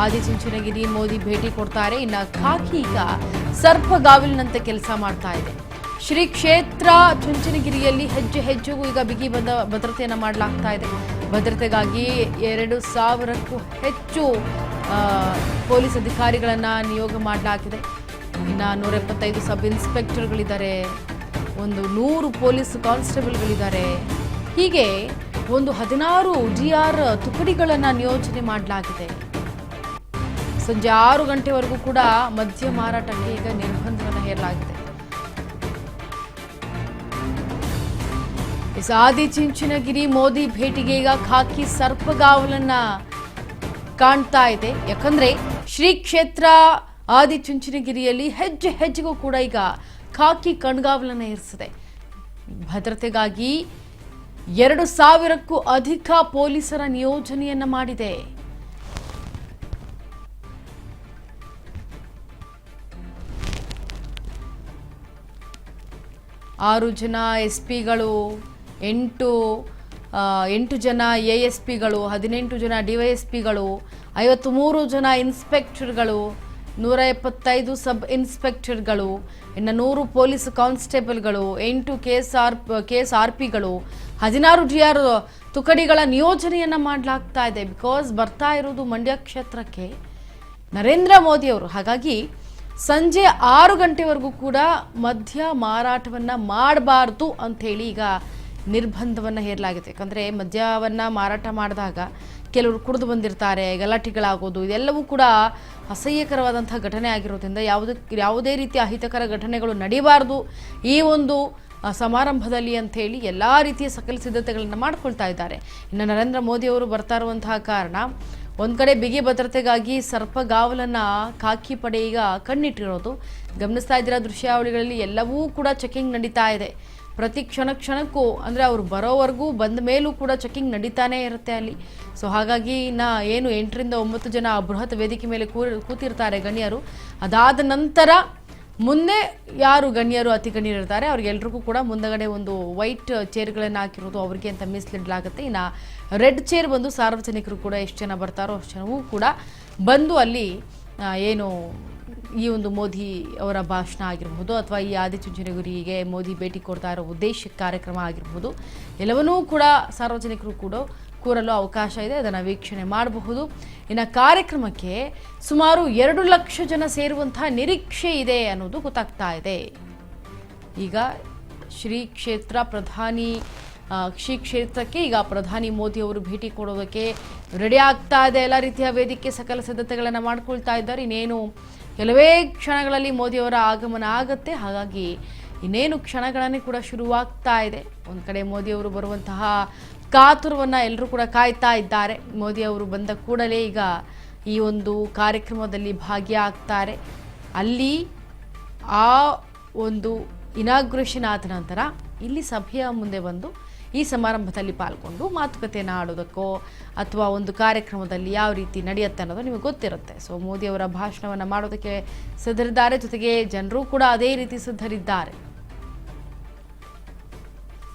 ಆದಿಚುಂಚನಗಿರಿ ಮೋದಿ ಭೇಟಿ ಕೊಡ್ತಾರೆ. ಇನ್ನು ಖಾಕಿ ಈಗ ಸರ್ಪಗಾವಲಿನಂತೆ ಕೆಲಸ ಮಾಡ್ತಾ ಇದೆ. ಶ್ರೀ ಕ್ಷೇತ್ರ ಚುಂಚನಗಿರಿಯಲ್ಲಿ ಹೆಜ್ಜೆ ಹೆಜ್ಜೆಗೂ ಈಗ ಬಿಗಿ ಭದ್ರತೆಯನ್ನು ಮಾಡಲಾಗ್ತಾ ಇದೆ. ಭದ್ರತೆಗಾಗಿ 2,000ಕ್ಕೂ ಹೆಚ್ಚು ಪೊಲೀಸ್ ಅಧಿಕಾರಿಗಳನ್ನು ನಿಯೋಗ ಮಾಡಲಾಗಿದೆ. ಇನ್ನು 175 ಸಬ್ ಇನ್ಸ್ಪೆಕ್ಟರ್ಗಳಿದ್ದಾರೆ, 100 ಪೊಲೀಸ್ ಕಾನ್ಸ್ಟೇಬಲ್ಗಳಿದ್ದಾರೆ. ಹೀಗೆ 16 GR ತುಕಡಿಗಳನ್ನು ನಿಯೋಜನೆ ಮಾಡಲಾಗಿದೆ. ಸಂಜೆ 6 ಗಂಟೆವರೆಗೂ ಕೂಡ ಮದ್ಯ ಮಾರಾಟಕ್ಕೆ ಈಗ ನಿರ್ಬಂಧವನ್ನು ಹೇರಲಾಗಿದೆ. ಆದಿಚುಂಚನಗಿರಿ ಮೋದಿ ಭೇಟಿಗೆ ಈಗ ಖಾಕಿ ಸರ್ಪಗಾವಲನ್ನ ಕಾಣ್ತಾ ಇದೆ. ಯಾಕಂದ್ರೆ ಶ್ರೀ ಕ್ಷೇತ್ರ ಆದಿಚುಂಚನಗಿರಿಯಲ್ಲಿ ಹೆಜ್ಜೆ ಹೆಜ್ಜೆಗೂ ಕೂಡ ಈಗ ಖಾಕಿ ಕಣ್ಗಾವಲನ್ನ ಇರಿಸಿದೆ. ಭದ್ರತೆಗಾಗಿ 2,000ಕ್ಕೂ ಅಧಿಕ ಪೊಲೀಸರ ನಿಯೋಜನೆಯನ್ನ ಮಾಡಿದೆ. ಆರು ಜನ SPಗಳು, 8 ಜನ ASPಗಳು, 18 ಜನ DYSPಗಳು, 53 ಜನ ಇನ್ಸ್ಪೆಕ್ಟರ್ಗಳು, 175 ಸಬ್ ಇನ್ಸ್ಪೆಕ್ಟರ್ಗಳು, ಇನ್ನು 100 ಪೊಲೀಸ್ ಕಾನ್ಸ್ಟೇಬಲ್ಗಳು, 8 KSRPಗಳು, 16 GR ತುಕಡಿಗಳ ನಿಯೋಜನೆಯನ್ನು ಮಾಡಲಾಗ್ತಾ ಇದೆ. ಬಿಕಾಸ್ ಬರ್ತಾ ಇರೋದು ಮಂಡ್ಯ ಕ್ಷೇತ್ರಕ್ಕೆ ನರೇಂದ್ರ ಮೋದಿ ಅವರು. ಹಾಗಾಗಿ ಸಂಜೆ 6 ಗಂಟೆವರೆಗೂ ಕೂಡ ಮದ್ಯ ಮಾರಾಟವನ್ನು ಮಾಡಬಾರ್ದು ಅಂಥೇಳಿ ಈಗ ನಿರ್ಬಂಧವನ್ನು ಹೇರಲಾಗಿದೆ. ಯಾಕಂದರೆ ಮದ್ಯವನ್ನು ಮಾರಾಟ ಮಾಡಿದಾಗ ಕೆಲವರು ಕುಡಿದು ಬಂದಿರ್ತಾರೆ, ಗಲಾಟೆಗಳಾಗೋದು, ಇದೆಲ್ಲವೂ ಕೂಡ ಅಸಹ್ಯಕರವಾದಂಥ ಘಟನೆ ಆಗಿರೋದ್ರಿಂದ ಯಾವುದೇ ರೀತಿಯ ಅಹಿತಕರ ಘಟನೆಗಳು ನಡೀಬಾರ್ದು ಈ ಒಂದು ಸಮಾರಂಭದಲ್ಲಿ ಅಂಥೇಳಿ ಎಲ್ಲ ರೀತಿಯ ಸಕಲ ಸಿದ್ಧತೆಗಳನ್ನು ಮಾಡ್ಕೊಳ್ತಾ ಇದ್ದಾರೆ. ಇನ್ನು ನರೇಂದ್ರ ಮೋದಿ ಅವರು ಬರ್ತಾ ಇರುವಂತಹ ಕಾರಣ ಒಂದು ಕಡೆ ಬಿಗಿ ಭದ್ರತೆಗಾಗಿ ಸರ್ಪಗಾವಲನ್ನು ಖಾಕಿ ಪಡೆ ಈಗ ಕಣ್ಣಿಟ್ಟಿರೋದು ಗಮನಿಸ್ತಾ ಇದ್ದೀರಾ. ದೃಶ್ಯಾವಳಿಗಳಲ್ಲಿ ಎಲ್ಲವೂ ಕೂಡ ಚೆಕಿಂಗ್ ನಡೀತಾ ಇದೆ. ಪ್ರತಿ ಕ್ಷಣಕ್ಕೂ ಅಂದರೆ ಅವರು ಬರೋವರೆಗೂ ಬಂದ ಮೇಲೂ ಕೂಡ ಚೆಕಿಂಗ್ ನಡೀತಾನೇ ಇರುತ್ತೆ ಅಲ್ಲಿ. ಸೊ ಹಾಗಾಗಿ ಏನು 8 ರಿಂದ 9 ಜನ ಬೃಹತ್ ವೇದಿಕೆ ಮೇಲೆ ಕೂತಿರ್ತಾರೆ ಗಣ್ಯರು. ಅದಾದ ನಂತರ ಮುಂದೆ ಯಾರು ಗಣ್ಯರು ಅತಿ ಗಣ್ಯರು ಇರ್ತಾರೆ ಅವ್ರಿಗೆಲ್ರಿಗೂ ಕೂಡ ಮುಂದಗಡೆ ಒಂದು ವೈಟ್ ಚೇರ್ಗಳನ್ನು ಹಾಕಿರೋದು ಅವರಿಗೆ ಅಂತ ಮೀಸಲಿಡಲಾಗುತ್ತೆ. ಇನ್ನು ರೆಡ್ ಚೇರ್ ಬಂದು ಸಾರ್ವಜನಿಕರು ಕೂಡ ಎಷ್ಟು ಜನ ಬರ್ತಾರೋ ಅಷ್ಟು ಜನವೂ ಕೂಡ ಬಂದು ಅಲ್ಲಿ ಏನು ಈ ಒಂದು ಮೋದಿ ಅವರ ಭಾಷಣ ಆಗಿರ್ಬೋದು ಅಥವಾ ಈ ಆದಿಚುಂಚನಗಿರಿಗೆ ಮೋದಿ ಭೇಟಿ ಕೊಡ್ತಾ ಇರೋ ಉದ್ದೇಶ ಕಾರ್ಯಕ್ರಮ ಆಗಿರ್ಬೋದು ಎಲ್ಲವನ್ನೂ ಕೂಡ ಸಾರ್ವಜನಿಕರು ಕೂಡ ಕೂರಲು ಅವಕಾಶ ಇದೆ. ಅದನ್ನು ವೀಕ್ಷಣೆ ಮಾಡಬಹುದು. ಇನ್ನು ಕಾರ್ಯಕ್ರಮಕ್ಕೆ ಸುಮಾರು 2 ಲಕ್ಷ ಜನ ಸೇರುವಂತಹ ನಿರೀಕ್ಷೆ ಇದೆ ಅನ್ನೋದು ಗೊತ್ತಾಗ್ತಾ ಇದೆ. ಈಗ ಶ್ರೀ ಕ್ಷೇತ್ರಕ್ಕೆ ಈಗ ಪ್ರಧಾನಿ ಮೋದಿ ಅವರು ಭೇಟಿ ಕೊಡೋದಕ್ಕೆ ರೆಡಿ ಆಗ್ತಾ ಇದೆ. ಎಲ್ಲ ರೀತಿಯ ವೇದಿಕೆ ಸಕಲ ಸಿದ್ಧತೆಗಳನ್ನು ಮಾಡ್ಕೊಳ್ತಾ ಇದ್ದಾರೆ. ಇನ್ನೇನು ಕೆಲವೇ ಕ್ಷಣಗಳಲ್ಲಿ ಮೋದಿಯವರ ಆಗಮನ ಆಗುತ್ತೆ. ಹಾಗಾಗಿ ಇನ್ನೇನು ಕ್ಷಣಗಳನ್ನೇ ಕೂಡ ಶುರುವಾಗ್ತಾ ಇದೆ. ಒಂದು ಕಡೆ ಮೋದಿಯವರು ಬರುವಂತಹ ಕಾತುರವನ್ನು ಎಲ್ಲರೂ ಕೂಡ ಕಾಯ್ತಾ ಇದ್ದಾರೆ. ಮೋದಿ ಅವರು ಬಂದ ಕೂಡಲೇ ಈಗ ಈ ಒಂದು ಕಾರ್ಯಕ್ರಮದಲ್ಲಿ ಭಾಗಿಯಾಗ್ತಾರೆ. ಅಲ್ಲಿ ಆ ಒಂದು ಇನಾಗ್ರೇಷನ್ ಆದ ನಂತರ ಇಲ್ಲಿ ಸಭೆಯ ಮುಂದೆ ಬಂದು ಈ ಸಮಾರಂಭದಲ್ಲಿ ಪಾಲ್ಗೊಂಡು ಮಾತುಕತೆಯನ್ನು ಆಡೋದಕ್ಕೋ ಅಥವಾ ಒಂದು ಕಾರ್ಯಕ್ರಮದಲ್ಲಿ ಯಾವ ರೀತಿ ನಡೆಯುತ್ತೆ ಅನ್ನೋದು ನಿಮಗೆ ಗೊತ್ತಿರುತ್ತೆ. ಸೊ ಮೋದಿಯವರ ಭಾಷಣವನ್ನು ಮಾಡೋದಕ್ಕೆ ಸಿದ್ಧರಿದ್ದಾರೆ. ಜೊತೆಗೆ ಜನರು ಕೂಡ ಅದೇ ರೀತಿ ಸಿದ್ಧರಿದ್ದಾರೆ.